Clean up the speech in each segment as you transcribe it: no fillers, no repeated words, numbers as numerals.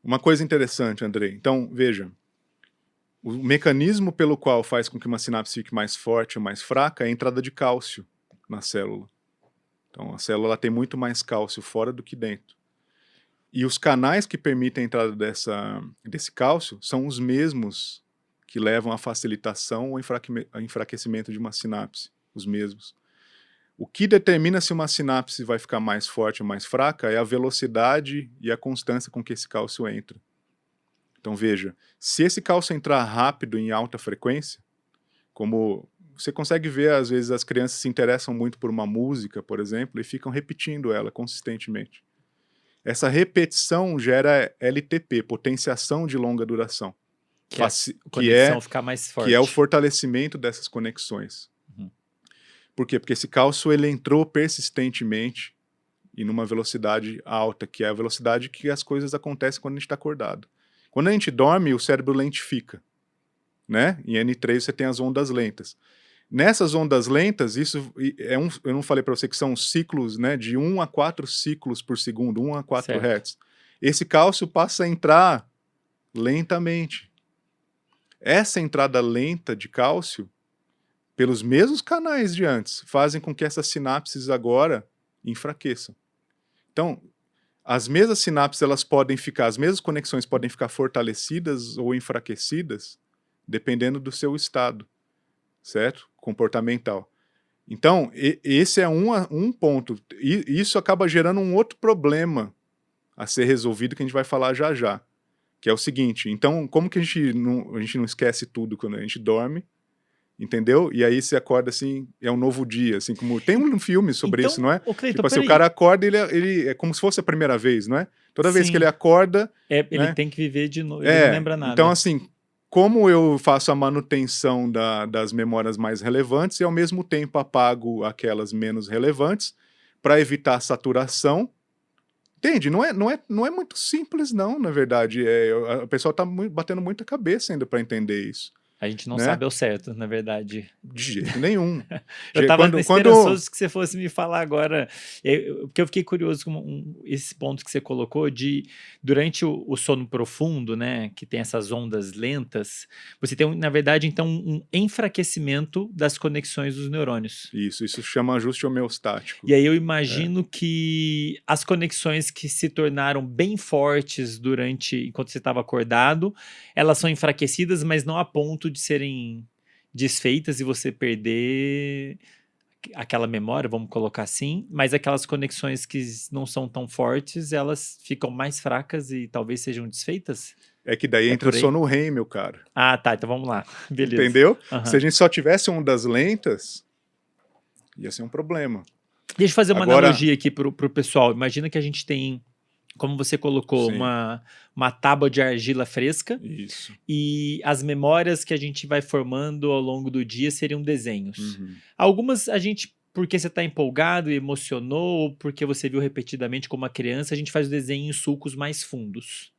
Uma coisa interessante, Andrei. Então, veja, o mecanismo pelo qual faz com que uma sinapse fique mais forte ou mais fraca é a entrada de cálcio na célula. Então, a célula tem muito mais cálcio fora do que dentro. E os canais que permitem a entrada desse cálcio são os mesmos que levam à facilitação ou enfraquecimento de uma sinapse, os mesmos. O que determina se uma sinapse vai ficar mais forte ou mais fraca é a velocidade e a constância com que esse cálcio entra. Então veja, se esse cálcio entrar rápido em alta frequência, como você consegue ver, às vezes as crianças se interessam muito por uma música, por exemplo, e ficam repetindo ela consistentemente. Essa repetição gera LTP, potenciação de longa duração, que é a conexão ficar mais forte. Que é o fortalecimento dessas conexões. Por quê? Porque esse cálcio ele entrou persistentemente e numa velocidade alta, que é a velocidade que as coisas acontecem quando a gente está acordado. Quando a gente dorme, o cérebro lentifica, né? Em N3 você tem as ondas lentas. Nessas ondas lentas, isso eu não falei para você que são ciclos, né, de 1 a 4 ciclos por segundo, 1 a 4 Hz. Esse cálcio passa a entrar lentamente. Essa entrada lenta de cálcio, pelos mesmos canais de antes, fazem com que essas sinapses agora enfraqueçam. Então, as mesmas sinapses, as mesmas conexões podem ficar fortalecidas ou enfraquecidas, dependendo do seu estado, certo? Comportamental. Então, esse é um ponto. E isso acaba gerando um outro problema a ser resolvido, que a gente vai falar já já, que é o seguinte: então, como que a gente não esquece tudo quando a gente dorme, entendeu? E aí você acorda assim, é um novo dia, assim, como tem um filme sobre isso, não é? Cleiton, tipo assim, o cara acorda, ele é como se fosse a primeira vez, não é? Toda vez que ele acorda... ele tem que viver de novo, ele não lembra nada. Então, assim, como eu faço a manutenção das memórias mais relevantes e ao mesmo tempo apago aquelas menos relevantes para evitar saturação, entende? Não é muito simples não, na verdade. O pessoal está batendo muita cabeça ainda para entender isso. A gente não sabe ao certo, na verdade. De jeito nenhum. Eu estava esperançoso que você fosse me falar agora, porque eu fiquei curioso com esse ponto que você colocou de, durante o sono profundo, né, que tem essas ondas lentas, você tem, na verdade, então, um enfraquecimento das conexões dos neurônios. Isso chama ajuste homeostático. E aí eu imagino que as conexões que se tornaram bem fortes enquanto você estava acordado, elas são enfraquecidas, mas não a ponto de serem desfeitas e você perder aquela memória, vamos colocar assim, mas aquelas conexões que não são tão fortes, elas ficam mais fracas e talvez sejam desfeitas? É que daí entra o sono REM, meu caro. Ah, tá, então vamos lá. Beleza. Entendeu? Se a gente só tivesse ondas lentas, ia ser um problema. Deixa eu fazer uma analogia aqui pro pessoal. Imagina que a gente tem, como você colocou, uma tábua de argila fresca. Isso. E as memórias que a gente vai formando ao longo do dia seriam desenhos. Algumas a gente, porque você está empolgado e emocionou, ou porque você viu repetidamente como uma criança, a gente faz o desenho em sulcos mais fundos.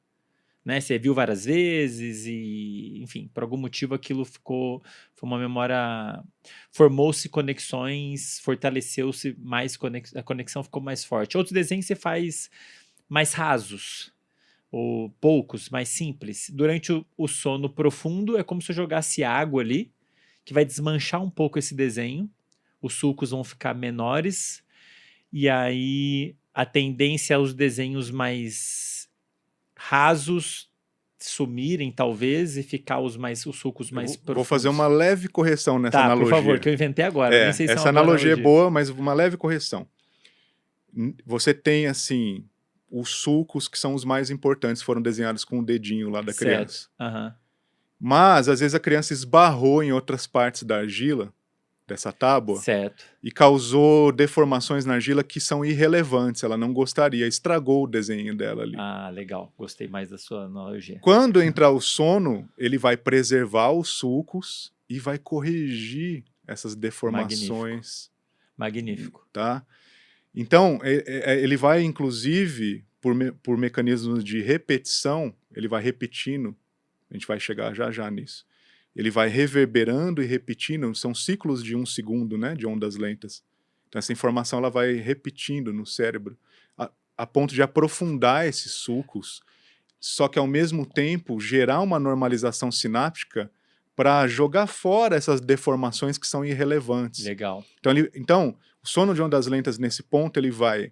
Né? Você viu várias vezes e, enfim, por algum motivo aquilo foi uma memória, formou-se conexões, fortaleceu-se mais, a conexão ficou mais forte. Outros desenhos você faz mais rasos, ou poucos, mais simples. Durante o sono profundo, é como se eu jogasse água ali, que vai desmanchar um pouco esse desenho, os sulcos vão ficar menores, e aí a tendência é os desenhos mais rasos sumirem, talvez, e ficar os sulcos mais profundos. Vou fazer uma leve correção nessa analogia. Por favor, que eu inventei agora. Nem sei se essa analogia é boa, mas uma leve correção. Você tem, assim, os sulcos que são os mais importantes, foram desenhados com o dedinho lá da criança. Mas, às vezes, a criança esbarrou em outras partes da argila, dessa tábua, e causou deformações na argila que são irrelevantes, ela não gostaria, estragou o desenho dela ali. Ah, legal, gostei mais da sua analogia. Quando entrar o sono, ele vai preservar os sulcos e vai corrigir essas deformações. Magnífico. Tá? Então, ele vai, inclusive, por mecanismos de repetição, ele vai repetindo, a gente vai chegar já já nisso, ele vai reverberando e repetindo, são ciclos de 1 segundo, né, de ondas lentas. Então essa informação ela vai repetindo no cérebro, a ponto de aprofundar esses sulcos, só que ao mesmo tempo gerar uma normalização sináptica para jogar fora essas deformações que são irrelevantes. Legal. Então, o sono de ondas lentas, nesse ponto, ele vai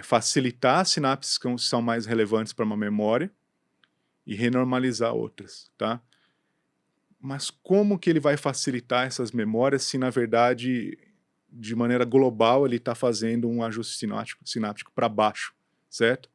facilitar as sinapses que são mais relevantes para uma memória e renormalizar outras, tá? Mas como que ele vai facilitar essas memórias se, na verdade, de maneira global, ele está fazendo um ajuste sináptico para baixo, certo?